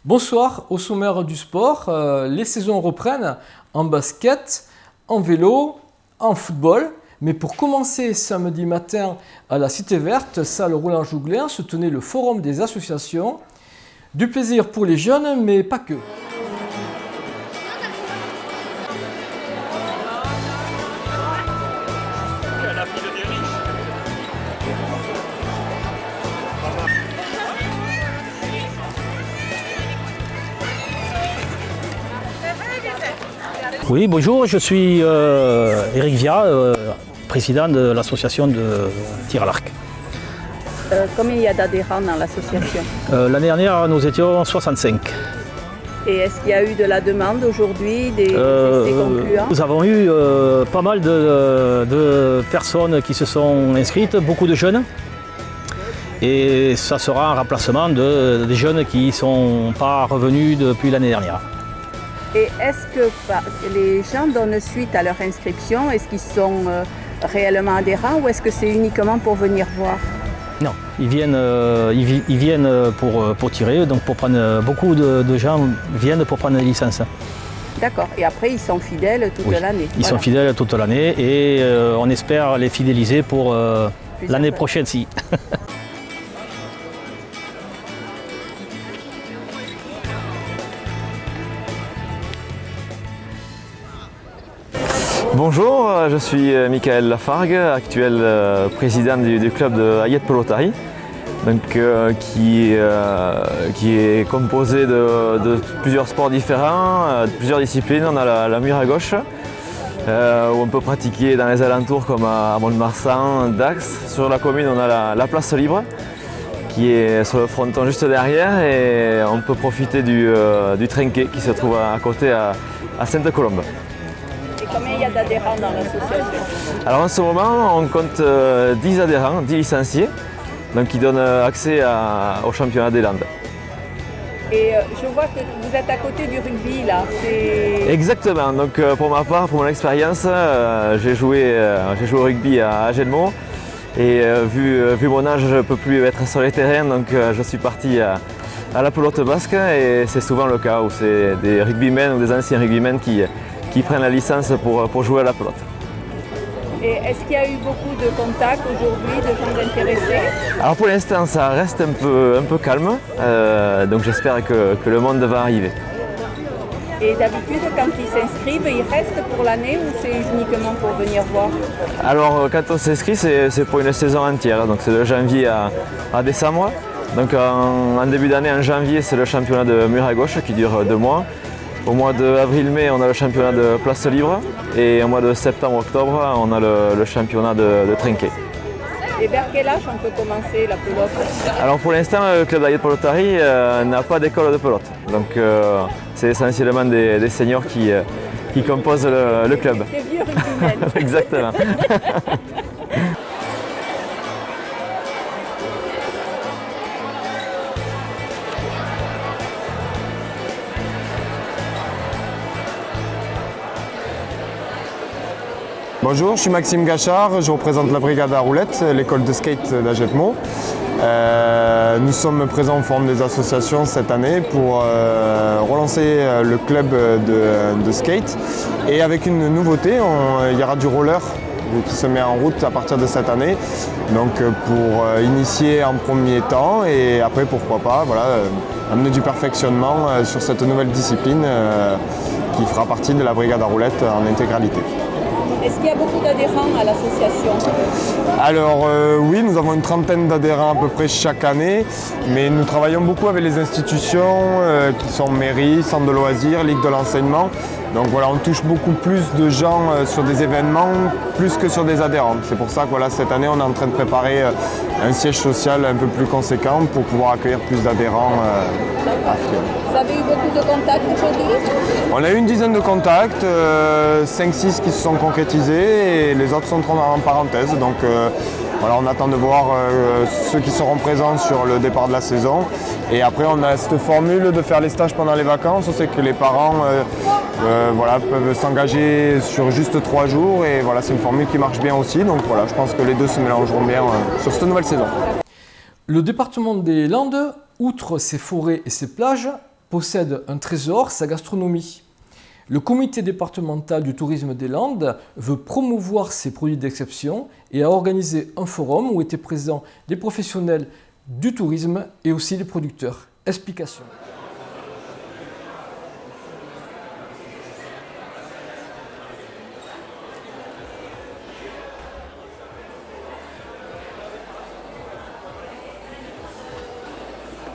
Bonsoir, au sommaire du sport, les saisons reprennent en basket, en vélo, en football. Mais pour commencer samedi matin à la Cité Verte, salle Roland-Jougléen, se tenait le forum des associations. Du plaisir pour les jeunes, mais pas que. Oui, bonjour, je suis Eric Via, président de l'association de tir à l'arc. Combien il y a d'adhérents dans l'association? L'année dernière, nous étions 65. Et est-ce qu'il y a eu de la demande aujourd'hui, des essais concluants? Nous avons eu pas mal de personnes qui se sont inscrites, beaucoup de jeunes. Et ça sera un remplacement des jeunes qui ne sont pas revenus depuis l'année dernière. Et est-ce que les gens donnent suite à leur inscription? Est-ce qu'ils sont réellement adhérents ou est-ce que c'est uniquement pour venir voir? Non, ils viennent pour tirer, donc beaucoup de gens viennent pour prendre des licences. D'accord, et après ils sont fidèles toute l'année? Ils sont fidèles toute l'année et on espère les fidéliser pour l'année prochaine si. Bonjour, je suis Michael Lafargue, actuel président du club de Hayet Pelotari, qui est composé de plusieurs sports différents, de plusieurs disciplines. On a la mur à gauche, où on peut pratiquer dans les alentours comme à Mont-de-Marsan, Dax. Sur la commune, on a la place libre, qui est sur le fronton juste derrière, et on peut profiter du trinquet qui se trouve à côté à Sainte-Colombe. Combien il y a d'adhérents dans l'association? Alors en ce moment, on compte 10 adhérents, 10 licenciés, donc qui donnent accès au championnat des Landes. Et je vois que vous êtes à côté du rugby là. Exactement, donc pour ma part, pour mon expérience, j'ai joué au rugby à Agenmo et vu mon âge, je ne peux plus être sur les terrains, donc je suis parti à la pelote basque et c'est souvent le cas où c'est des rugbymen ou des anciens rugbymen qui prennent la licence pour jouer à la pelote. Et est-ce qu'il y a eu beaucoup de contacts aujourd'hui, de gens intéressés? Alors pour l'instant ça reste un peu calme, donc j'espère que le monde va arriver. Et d'habitude quand ils s'inscrivent, ils restent pour l'année ou c'est uniquement pour venir voir? Alors quand on s'inscrit c'est pour une saison entière, donc c'est de janvier à décembre. Donc en début d'année, en janvier, c'est le championnat de mur à gauche qui dure 2 mois. Au mois d'avril-mai, on a le championnat de place libre et au mois de septembre-octobre, on a le championnat de trinquet. Et vers quel âge on peut commencer la pelote? Alors pour l'instant, le club d'Hayet Pelotari n'a pas d'école de pelote. Donc c'est essentiellement des seniors qui composent le club. Des vieux rugbymen. Exactement. Bonjour, je suis Maxime Gachard, je représente la brigade à roulettes, l'école de skate d'Agetmo. Nous sommes présents au forum des associations cette année pour relancer le club de skate. Et avec une nouveauté, il y aura du roller qui se met en route à partir de cette année. Donc pour initier en premier temps et après pourquoi pas amener du perfectionnement sur cette nouvelle discipline qui fera partie de la brigade à roulettes en intégralité. Est-ce qu'il y a beaucoup d'adhérents à l'association? Alors oui, nous avons une trentaine d'adhérents à peu près chaque année, mais nous travaillons beaucoup avec les institutions qui sont mairies, centres de loisirs, ligue de l'enseignement. Donc voilà, on touche beaucoup plus de gens sur des événements, plus que sur des adhérents. C'est pour ça que cette année, on est en train de préparer un siège social un peu plus conséquent pour pouvoir accueillir plus d'adhérents. Vous avez eu beaucoup de contacts aujourd'hui? On a eu une dizaine de contacts, 5-6 qui se sont concrétisés et les autres sont en parenthèse. Donc on attend de voir ceux qui seront présents sur le départ de la saison. Et après, on a cette formule de faire les stages pendant les vacances. C'est que les parents peuvent s'engager sur juste 3 jours. Et c'est une formule qui marche bien aussi. Donc je pense que les deux se mélangeront bien sur cette nouvelle saison. Le département des Landes, outre ses forêts et ses plages, possède un trésor, sa gastronomie. Le comité départemental du tourisme des Landes veut promouvoir ses produits d'exception et a organisé un forum où étaient présents des professionnels du tourisme et aussi les producteurs. Explication.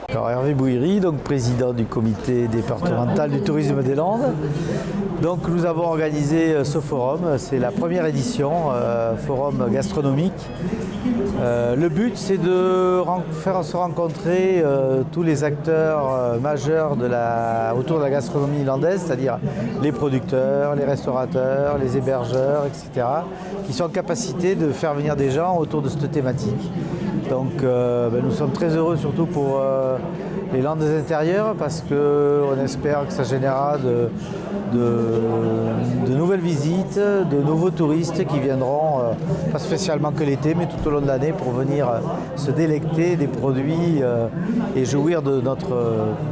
Alors, Hervé Bouillery, donc président du comité départemental du tourisme des Landes. Donc nous avons organisé ce forum, c'est la première édition, forum gastronomique. Le but c'est de faire se rencontrer tous les acteurs majeurs autour de la gastronomie landaise, c'est-à-dire les producteurs, les restaurateurs, les hébergeurs, etc., qui sont en capacité de faire venir des gens autour de cette thématique. Donc nous sommes très heureux surtout pour les Landes intérieures parce qu'on espère que ça générera de nouvelles visites, de nouveaux touristes qui viendront, pas spécialement que l'été, mais tout au long de l'année pour venir se délecter des produits et jouir de notre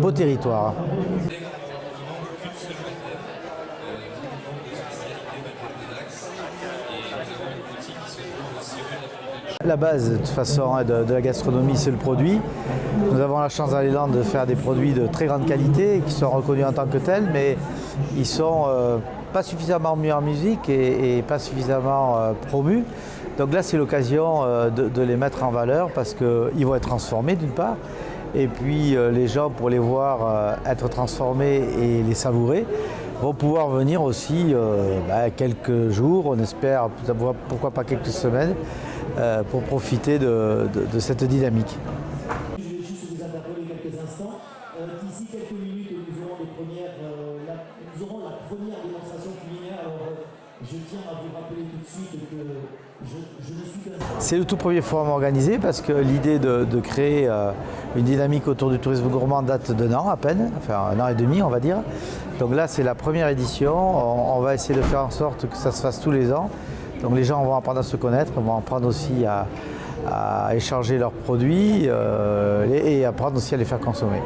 beau territoire. La base, de toute façon, de la gastronomie, c'est le produit. Nous avons la chance dans les Landes de faire des produits de très grande qualité qui sont reconnus en tant que tels, mais ils sont pas suffisamment mis en musique et pas suffisamment promus. Donc là, c'est l'occasion de les mettre en valeur parce qu'ils vont être transformés d'une part, et puis les gens, pour les voir être transformés et les savourer, vont pouvoir venir aussi quelques jours, on espère, pourquoi pas quelques semaines, pour profiter de cette dynamique. Je vais juste vous interpeller quelques instants. D'ici quelques minutes, nous aurons la première démonstration culinaire. Alors, je tiens à vous rappeler tout de suite que je ne suis qu'un... C'est le tout premier forum organisé parce que l'idée de créer une dynamique autour du tourisme gourmand date d'un an à peine, enfin 1 an et demi on va dire. Donc là c'est la première édition, on va essayer de faire en sorte que ça se fasse tous les ans. Donc les gens vont apprendre à se connaître, vont apprendre aussi à échanger leurs produits et apprendre aussi à les faire consommer.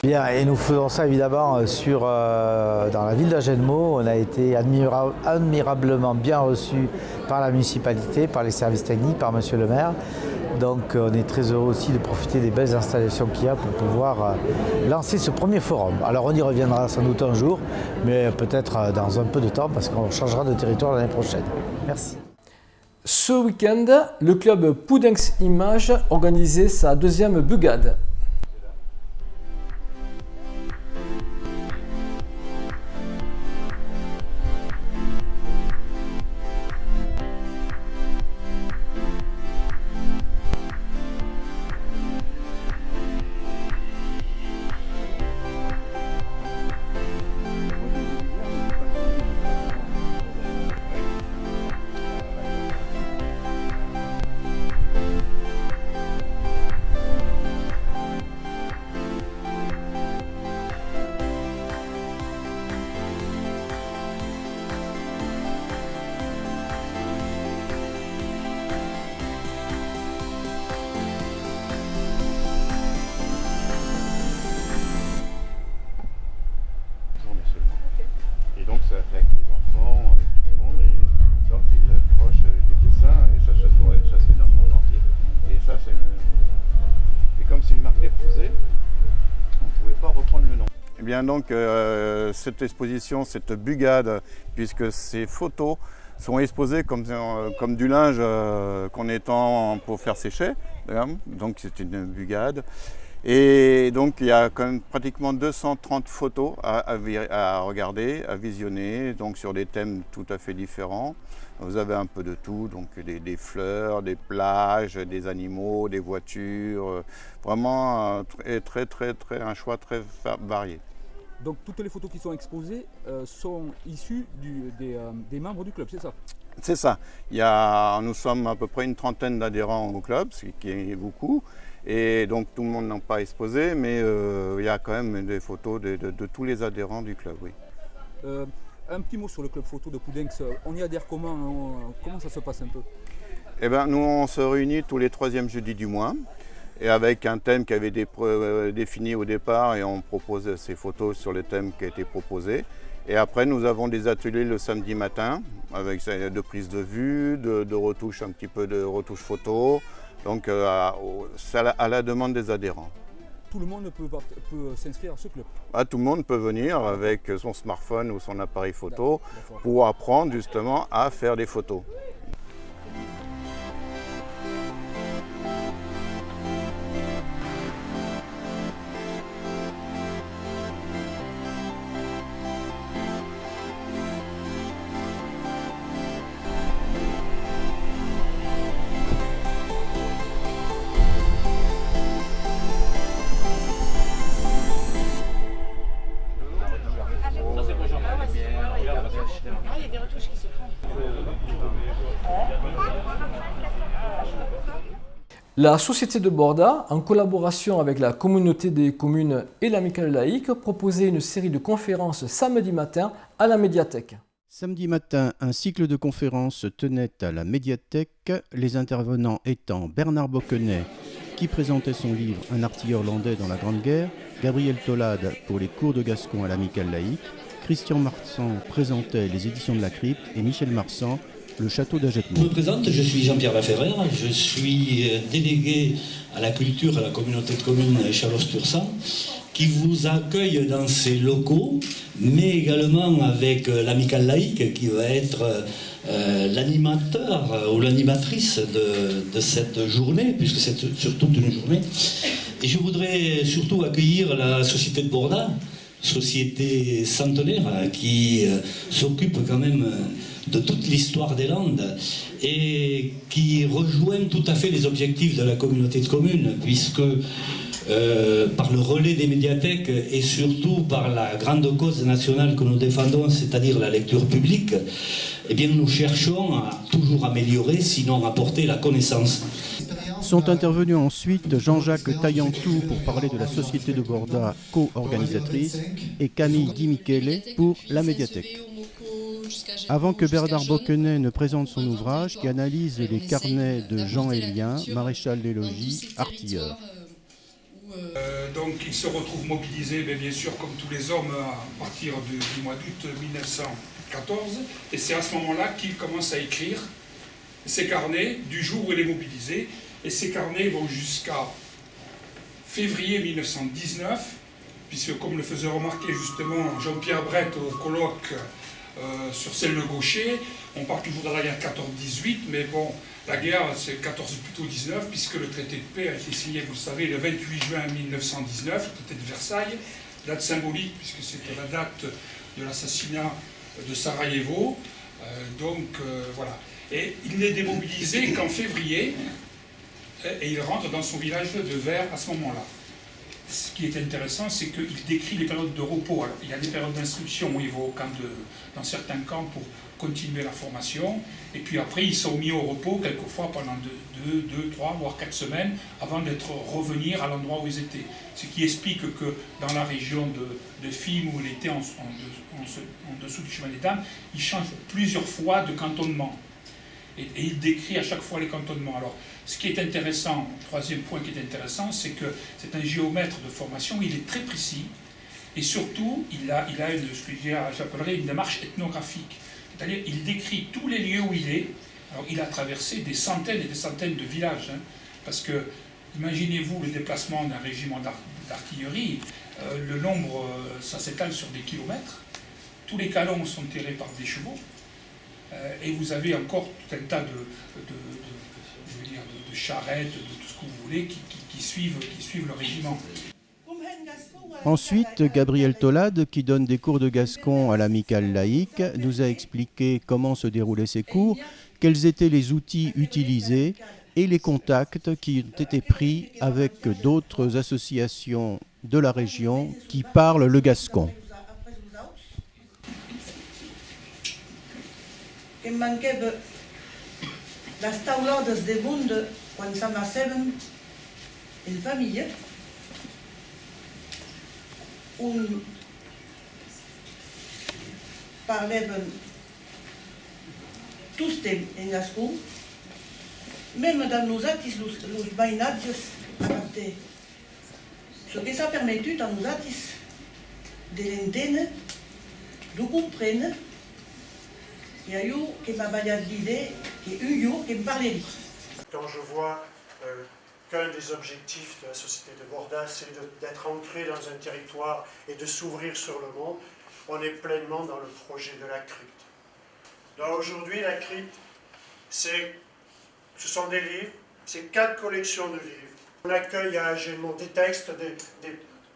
Bien, et nous faisons ça évidemment dans la ville d'Agenmau. On a été admirablement bien reçus par la municipalité, par les services techniques, par monsieur le maire. Donc on est très heureux aussi de profiter des belles installations qu'il y a pour pouvoir lancer ce premier forum. Alors on y reviendra sans doute un jour, mais peut-être dans un peu de temps parce qu'on changera de territoire l'année prochaine. Merci. Ce week-end, le club Poudencs Images organisait sa deuxième bugade. Et donc ça fait avec les enfants, avec tout le monde, et donc ils accrochent les dessins et ça se fait dans le monde entier. Et ça c'est comme si une marque déposée, on ne pouvait pas reprendre le nom. Et bien donc cette exposition, cette bugade, puisque ces photos sont exposées comme du linge qu'on étend pour faire sécher, donc c'est une bugade. Et donc il y a quand même pratiquement 230 photos à regarder, à visionner, donc sur des thèmes tout à fait différents. Vous avez un peu de tout, donc des fleurs, des plages, des animaux, des voitures, vraiment un choix très varié. Donc toutes les photos qui sont exposées sont issues des membres du club, c'est ça? C'est ça. Nous sommes à peu près une trentaine d'adhérents au club, ce qui est beaucoup. Et donc tout le monde n'a pas exposé, mais il y a quand même des photos de tous les adhérents du club, oui. Un petit mot sur le club photo de Poudencs. On y adhère comment ça se passe un peu? Eh ben, nous, on se réunit tous les 3e jeudis du mois, et avec un thème qui avait été défini au départ, et on propose ces photos sur le thème qui a été proposé. Et après, nous avons des ateliers le samedi matin, avec de prise de vue, de retouches, un petit peu de retouches photo, donc à la demande des adhérents. Tout le monde peut s'inscrire à ce club. Tout le monde peut venir avec son smartphone ou son appareil photo pour apprendre justement à faire des photos. La Société de Borda, en collaboration avec la communauté des communes et l'Amicale laïque, proposait une série de conférences samedi matin à la médiathèque. Samedi matin, un cycle de conférences se tenait à la médiathèque, les intervenants étant Bernard Bocquenet, qui présentait son livre « Un artilleur hollandais dans la Grande Guerre », Gabriel Tolade pour les cours de Gascon à l'Amicale laïque, Christian Marsan présentait les éditions de la Crypte et Michel Marsan le château d'Agetmont. Je me présente, je suis Jean-Pierre Laferrère, je suis délégué à la culture à la communauté de communes Chalos-Tursan, qui vous accueille dans ses locaux, mais également avec l'Amicale laïque qui va être l'animateur ou l'animatrice de cette journée, puisque c'est surtout une journée. Et je voudrais surtout accueillir la Société de Borda, société centenaire qui s'occupe quand même de toute l'histoire des Landes et qui rejoint tout à fait les objectifs de la communauté de communes, puisque par le relais des médiathèques et surtout par la grande cause nationale que nous défendons, c'est-à-dire la lecture publique, eh bien nous cherchons à toujours améliorer, sinon apporter la connaissance. Sont intervenus ensuite Jean-Jacques Taillantou pour parler de la Société de Borda, co-organisatrice, et Camille Di Michele pour la médiathèque. Avant que Bernard Bocquenet ne présente son ouvrage qui analyse les carnets de Jean Hélien, maréchal des logis, artilleur. Donc il se retrouve mobilisé, bien sûr, comme tous les hommes, à partir du mois d'août 1914. Et c'est à ce moment-là qu'il commence à écrire ses carnets du jour où il est mobilisé. Et ces carnets vont jusqu'à février 1919, puisque comme le faisait remarquer justement Jean-Pierre Brett au colloque sur Celle-le-Gaucher, on part toujours de la guerre 14-18, mais bon, la guerre c'est 14 plutôt 19, puisque le traité de paix a été signé, vous le savez, le 28 juin 1919, le traité de Versailles, date symbolique, puisque c'était la date de l'assassinat de Sarajevo, voilà. Et il n'est démobilisé qu'en février, et il rentre dans son village de Vers à ce moment-là. Ce qui est intéressant, c'est qu'il décrit les périodes de repos. Alors, il y a des périodes d'instruction où il va dans certains camps pour continuer la formation, et puis après ils sont mis au repos quelquefois pendant 2, 3, voire 4 semaines avant revenir à l'endroit où ils étaient. Ce qui explique que dans la région de Fismes où il était en dessous du chemin des Dames, il change plusieurs fois de cantonnement. Et il décrit à chaque fois les cantonnements. Alors, ce qui est intéressant, troisième point qui est intéressant, c'est que c'est un géomètre de formation, il est très précis, et surtout, il a ce que j'appellerais une démarche ethnographique. C'est-à-dire, il décrit tous les lieux où il est. Alors, il a traversé des centaines et des centaines de villages, parce que, imaginez-vous le déplacement d'un régiment d'artillerie, le nombre, ça s'étale sur des kilomètres, tous les canons sont tirés par des chevaux, et vous avez encore tout un tas de charrettes, de tout ce que vous voulez, qui suivent le régiment. Ensuite, Gabriel Tolade, qui donne des cours de gascon à l'Amicale laïque, nous a expliqué comment se déroulaient ces cours, quels étaient les outils utilisés et les contacts qui ont été pris avec d'autres associations de la région qui parlent le gascon. Em manquem les taulades de món quan s'amassaven en família. Parlaven tous en gascó même dans nos atis, los bainatges, ce que ça permet dans nos atis, de l'entendre, de comprendre, il y a eu qui m'a balayé l'idée, qui me parlait. Quand je vois qu'un des objectifs de la société de Borda, c'est d'être ancré dans un territoire et de s'ouvrir sur le monde, on est pleinement dans le projet de la crypte. Donc aujourd'hui, la crypte, ce sont des livres, c'est 4 collections de livres. On accueille à Agenmont des textes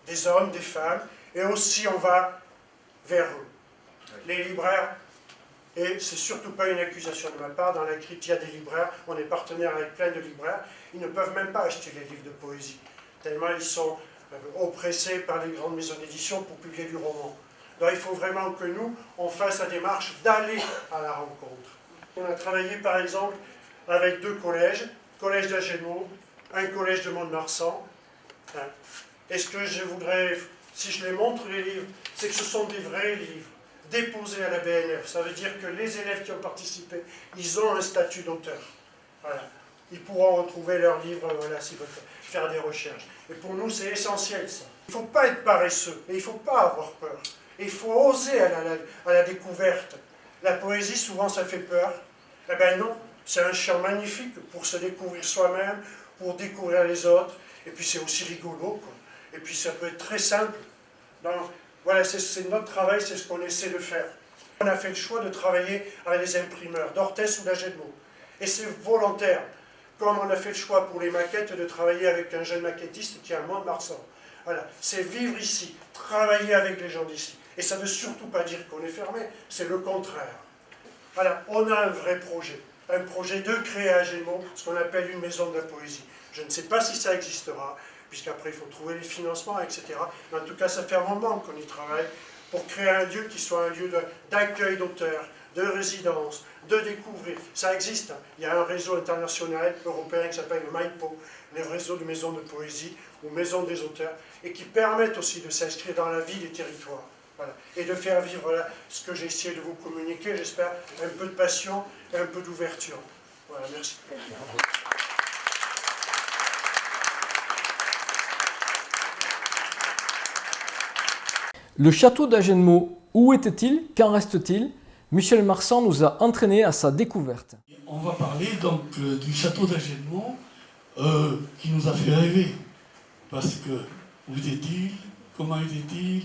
des hommes, des femmes, et aussi on va vers eux. Les libraires, et c'est surtout pas une accusation de ma part, dans la crypte il y a des libraires, on est partenaire avec plein de libraires, ils ne peuvent même pas acheter les livres de poésie, tellement ils sont oppressés par les grandes maisons d'édition pour publier du roman. Donc il faut vraiment que nous, on fasse la démarche d'aller à la rencontre. On a travaillé par exemple avec 2 collèges, collège d'Agenmont, un collège de Mont-de-Marsan. Et ce que je voudrais, si je les montre les livres, c'est que ce sont des vrais livres, déposés à la BNF. Ça veut dire que les élèves qui ont participé, ils ont un statut d'auteur. Voilà. Ils pourront retrouver leurs livres, voilà, s'ils veulent faire des recherches. Et pour nous, c'est essentiel ça. Il ne faut pas être paresseux, et il ne faut pas avoir peur. Et il faut oser à la découverte. La poésie, souvent, ça fait peur. Eh bien non, c'est un champ magnifique pour se découvrir soi-même, pour découvrir les autres. Et puis c'est aussi rigolo, quoi. Et puis ça peut être très simple. Donc, voilà, c'est notre travail, c'est ce qu'on essaie de faire. On a fait le choix de travailler avec les imprimeurs d'Orthès ou d'Agenmont. Et c'est volontaire. Comme on a fait le choix pour les maquettes de travailler avec un jeune maquettiste qui est à Mont-de-Marsan. Voilà, c'est vivre ici, travailler avec les gens d'ici. Et ça ne veut surtout pas dire qu'on est fermé, c'est le contraire. Voilà, on a un vrai projet. Un projet de créer à Agenmont ce qu'on appelle une maison de la poésie. Je ne sais pas si ça existera, puisqu'après il faut trouver les financements, etc. Mais en tout cas, ça fait un moment qu'on y travaille pour créer un lieu qui soit un lieu d'accueil d'auteurs, de résidence, de découvrir. Ça existe. Il y a un réseau international européen qui s'appelle le MAIPO, les réseaux de maisons de poésie ou maisons des auteurs, et qui permettent aussi de s'inscrire dans la vie des territoires. Voilà. Et de faire vivre là, ce que j'ai essayé de vous communiquer, j'espère, un peu de passion et un peu d'ouverture. Voilà, merci. Le château d'Agenmont, où était-il? Qu'en reste-t-il? Michel Marsan nous a entraînés à sa découverte. On va parler donc du château d'Agenmont qui nous a fait rêver. Parce que, où était-il? Comment était-il?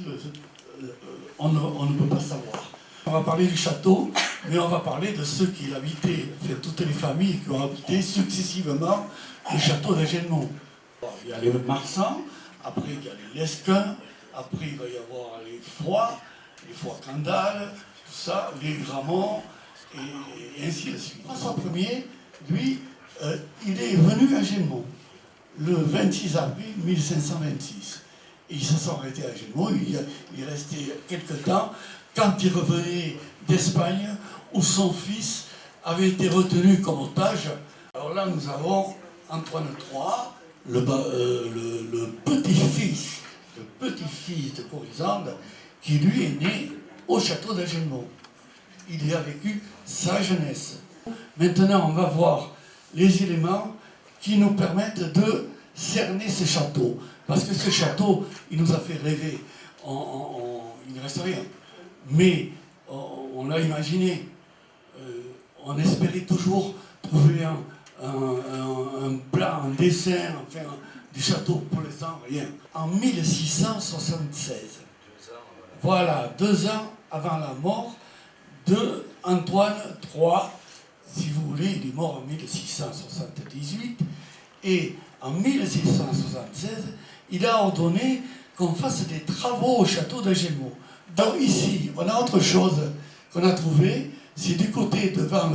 On ne peut pas savoir. On va parler du château, mais on va parler de ceux qui l'habitaient, enfin, toutes les familles qui ont habité successivement le château d'Agenmont. Il y a les Marsans, après il y a les Lesquin, après il va y avoir les Foix-Candales, tout ça, les Gramont, et ainsi de suite. François Ier, lui, il est venu à Agenmont le 26 avril 1526. Et ils se sont arrêtés à Agenmont, il restait quelque temps, quand il revenait d'Espagne, où son fils avait été retenu comme otage. Alors là, nous avons Antoine III, le petit-fils de Corisande, qui lui est né au château d'Agenmont. Il y a vécu sa jeunesse. Maintenant, on va voir les éléments qui nous permettent de cerner ce château. Parce que ce château, il nous a fait rêver. Il ne reste rien. Mais on l'a imaginé. On espérait toujours trouver un plan, un dessin, enfin, du château. Pour l'instant, rien. En 1676, voilà, 2 ans avant la mort de Antoine III, si vous voulez, il est mort en 1678, et en 1676, il a ordonné qu'on fasse des travaux au château d'Agenmont. Donc ici, on a autre chose qu'on a trouvé, c'est du côté devant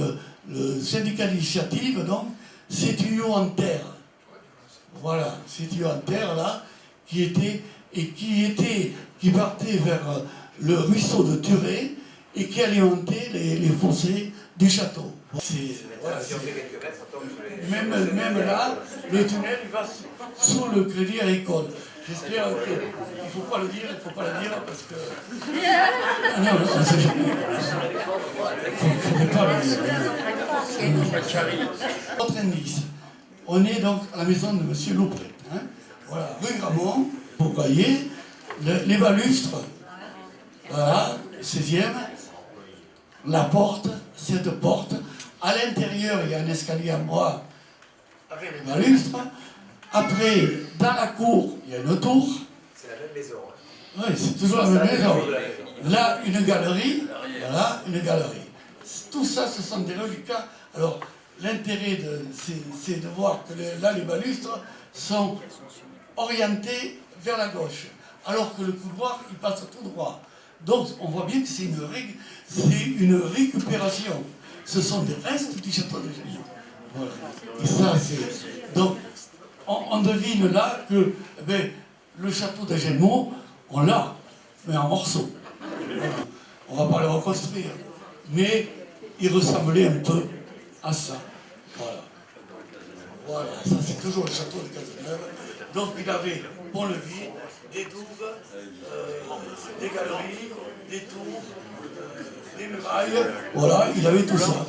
le syndicat d'initiative, donc, ces tuyaux en terre. Voilà, ces tuyaux en terre là, qui partaient vers le ruisseau de Turé et qui alimentaient les fossés du château. Voilà, même là, le tunnel il va sous le Crédit Agricole. J'espère qu'il ne faut pas le dire, parce que... Non, on ne sait jamais. Il ne faudrait pas le dire. Autre indice. On est donc à la maison de M. Loupret. Hein. Voilà, rue Gramont, vous voyez les balustres. Voilà, 16e. La porte, cette porte. À l'intérieur, il y a un escalier en bois avec les balustres. Après, dans la cour, il y a une tour. C'est la même maison. Hein. Oui, c'est toujours la même maison. Là, une galerie. Voilà, une galerie. Tout ça, ce sont des reliquats. Alors, l'intérêt, c'est de voir que là, les balustres sont orientés vers la gauche, alors que le couloir, il passe tout droit. Donc, on voit bien que c'est une récupération. Ce sont des restes du château de Gémeaux. Voilà. Et ça, c'est... Donc, on devine là que le château de Gémeaux, on l'a, mais en morceaux. Voilà. On ne va pas le reconstruire. Mais il ressemblait un peu à ça. Voilà. Voilà, ça c'est toujours le château de Cazeneuve. Donc il avait pont-levis, des douves, des galeries, des tours, des murailles. Voilà, il avait tout ça.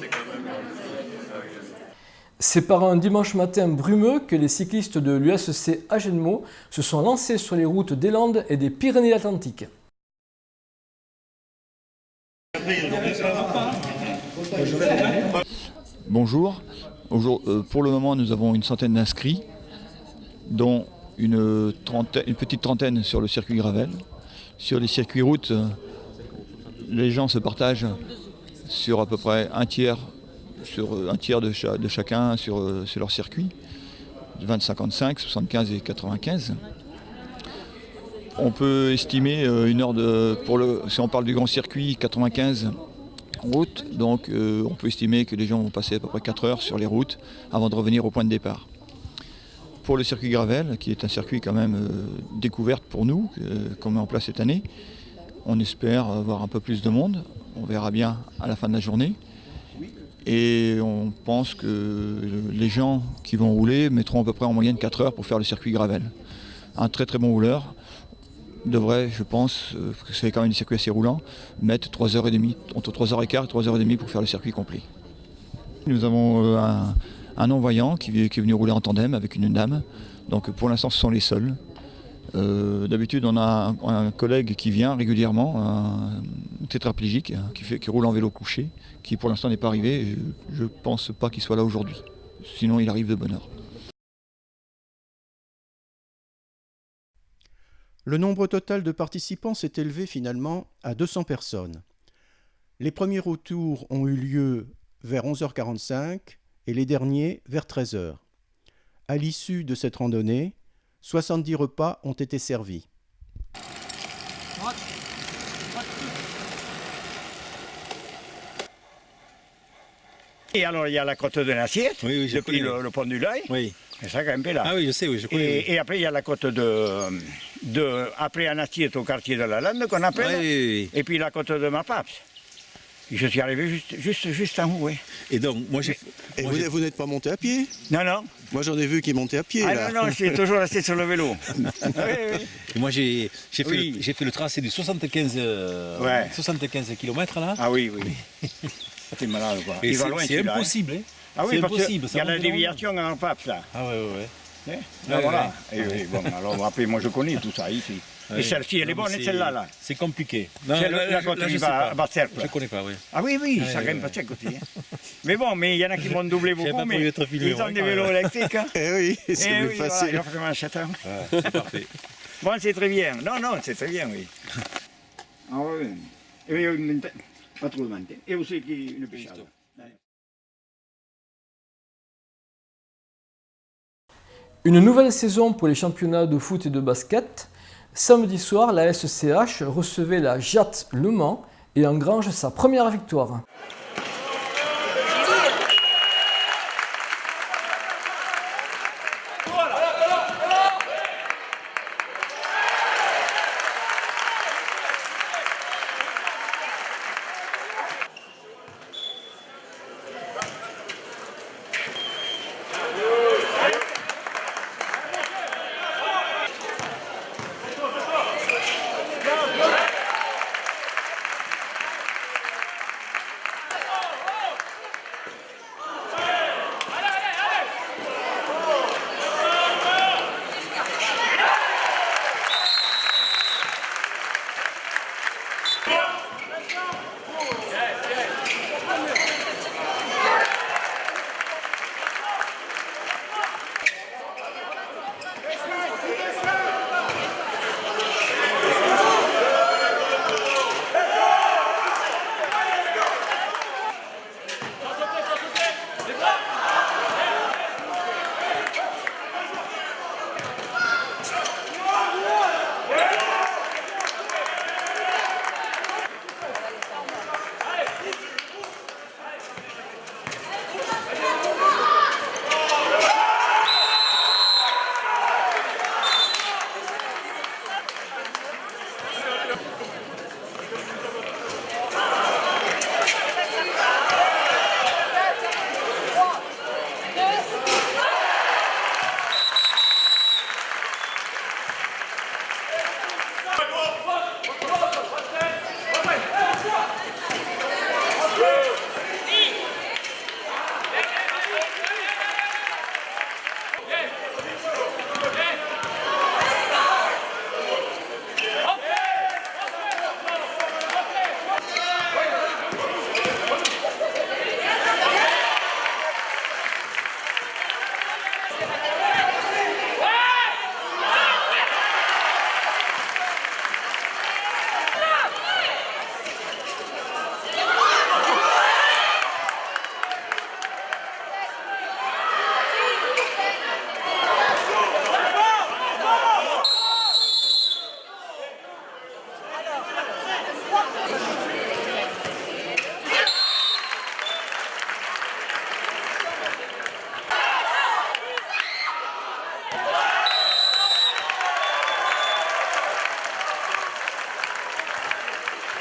C'est par un dimanche matin brumeux que les cyclistes de l'USC Agenmo se sont lancés sur les routes des Landes et des Pyrénées-Atlantiques. Bonjour. Pour le moment, nous avons une centaine d'inscrits, dont une petite trentaine sur le circuit gravel. Sur les circuits routes, les gens se partagent sur à peu près un tiers de chacun sur leur circuit, 20, 55, 75 et 95. On peut estimer une heure si on parle du grand circuit, 95 routes, donc on peut estimer que les gens vont passer à peu près 4 heures sur les routes avant de revenir au point de départ. Pour le circuit gravel, qui est un circuit quand même découverte pour nous, qu'on met en place cette année, on espère avoir un peu plus de monde, on verra bien à la fin de la journée. Et on pense que les gens qui vont rouler mettront à peu près en moyenne 4 heures pour faire le circuit gravel. Un très très bon rouleur devrait, je pense, parce que c'est quand même des circuits assez roulants, mettre 3h30, entre 3h15 et 3h30 pour faire le circuit complet. Nous avons un non-voyant qui est venu rouler en tandem avec une dame, donc pour l'instant ce sont les seuls. D'habitude on a un collègue qui vient régulièrement, un tétraplégique qui roule en vélo couché, qui pour l'instant n'est pas arrivé, je ne pense pas qu'il soit là aujourd'hui, sinon il arrive de bonne heure. Le nombre total de participants s'est élevé finalement à 200 personnes. Les premiers retours ont eu lieu vers 11h45 et les derniers vers 13h. À l'issue de cette randonnée, 70 repas ont été servis. Et alors il y a la côte de l'Assiette, depuis le pont du Loy. Oui. C'est ça quand même là. Ah oui, je sais, oui, je connais. Et après il y a la côte après en Assiette au quartier de la Lande qu'on appelle. Oui. Et puis la côte de Mapaps. Je suis arrivé juste en haut, oui. Et donc, vous n'êtes pas monté à pied? Non, non. Moi, j'en ai vu qui montaient à pied. Ah là. non, je suis toujours resté sur le vélo. Et moi, j'ai fait le tracé du 75 km là. Ah oui, oui. C'est malade, quoi. C'est impossible, hein. Ah oui, c'est parce impossible. qu'il y a la déviation en Pape, là. Ah ouais. Voilà. Et bon, alors après, moi, je connais tout ça ici. Et celle-ci, elle est bonne, et celle-là, là. C'est compliqué. C'est la côte qui va à Cercle. Je ne connais pas, oui. Ah oui, ça grimpe pas sec aussi. Mais bon, il y en a qui m'ont doublé beaucoup, mais ils ont des vélos électriques. Eh oui, c'est plus facile. C'est parfait. Bon, c'est très bien. Non, c'est très bien, oui. Ah oui. Et pas trop de menthe. Et aussi une pêchade. Une nouvelle saison pour les championnats de foot et de basket. Samedi soir, la SCH recevait la JAT Le Mans et engrange sa première victoire.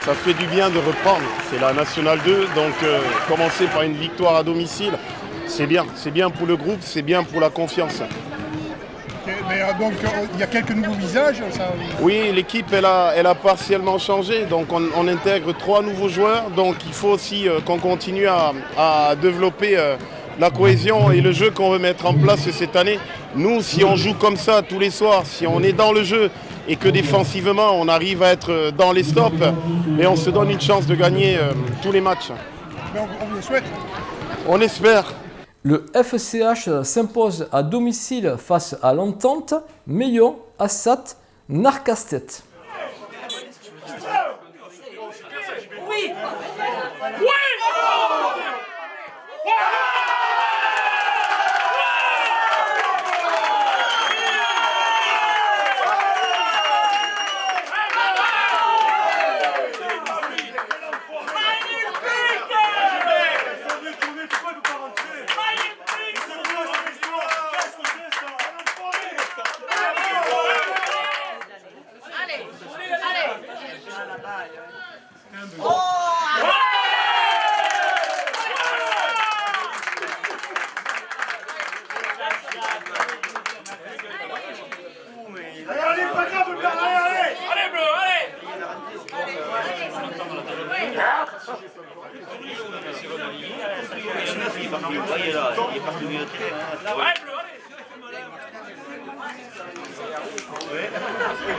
Ça fait du bien de reprendre. C'est la Nationale 2, donc commencer par une victoire à domicile, c'est bien. C'est bien pour le groupe, c'est bien pour la confiance. Mais donc il y a quelques nouveaux visages ça... Oui, l'équipe elle a partiellement changé, donc on intègre 3 nouveaux joueurs, donc il faut aussi qu'on continue à développer la cohésion et le jeu qu'on veut mettre en place cette année. Nous, si on joue comme ça tous les soirs, si on est dans le jeu et que défensivement on arrive à être dans les stops, mais on se donne une chance de gagner tous les matchs. Mais on vous le souhaite. On espère. Le FCH s'impose à domicile face à l'Entente, Meillon, Assat, Narcastet. Oui.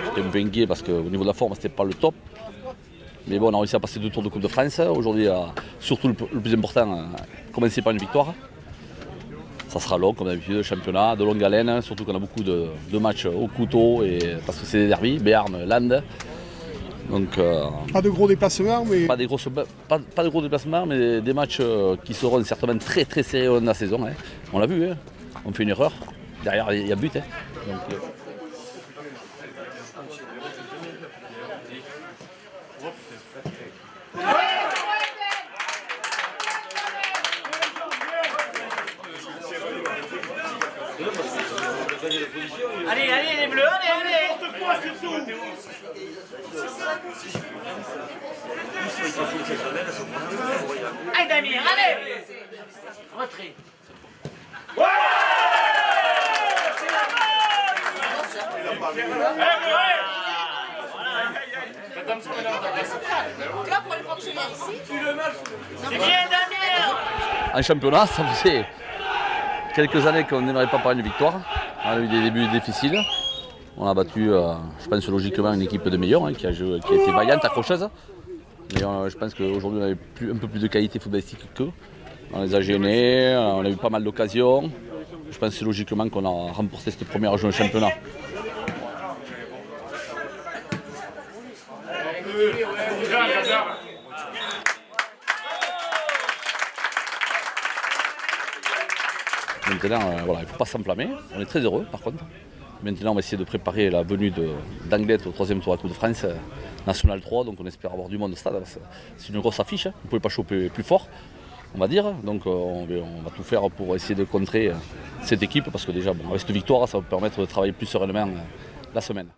J'étais un peu inquiet parce qu'au niveau de la forme, c'était pas le top. Mais bon, on a réussi à passer 2 tours de Coupe de France. Aujourd'hui, surtout le plus important, commencer par une victoire. Ça sera long, comme d'habitude, le championnat, de longue haleine, surtout qu'on a beaucoup de matchs au couteau, parce que c'est des derbies, Béarn, Land. Donc, pas de gros déplacements, mais... Pas de gros déplacements, mais des matchs qui seront certainement très très serrés dans la saison. Hein. On l'a vu, hein. On fait une erreur. Derrière, il y a but. Hein. Donc, Allez, les bleus, allez. Allez, Damien, allez. Retrait. Tu vas pour aller fonctionner ici. C'est bien, Damien. En championnat, ça faisait quelques années qu'on n'aimerait pas parler de victoire. On a eu des débuts difficiles. On a battu, je pense logiquement, une équipe de Meillon qui a été vaillante, accrocheuse. Mais je pense qu'aujourd'hui, on avait un peu plus de qualité footballistique qu'eux. On les a gênés, on a eu pas mal d'occasions. Je pense logiquement qu'on a remporté cette première journée de championnat. Maintenant, il ne faut pas s'enflammer. On est très heureux par contre. Maintenant, on va essayer de préparer la venue d'Anglet au 3e tour de la Coupe de France, National 3. Donc on espère avoir du monde au stade. C'est une grosse affiche. Hein. On ne pouvait pas choper plus fort, on va dire. Donc on va tout faire pour essayer de contrer cette équipe. Parce que déjà, avec cette victoire, ça va permettre de travailler plus sereinement la semaine.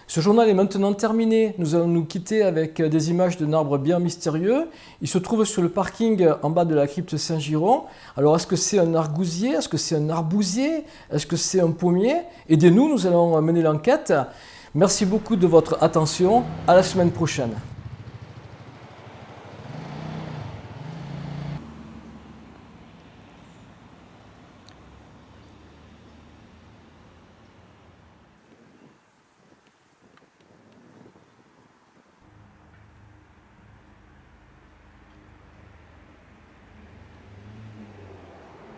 Ce journal est maintenant terminé. Nous allons nous quitter avec des images d'un arbre bien mystérieux. Il se trouve sur le parking en bas de la crypte Saint-Giron. Alors, est-ce que c'est un argousier? Est-ce que c'est un arbousier? Est-ce que c'est un pommier? Aidez-nous, nous allons mener l'enquête. Merci beaucoup de votre attention. À la semaine prochaine.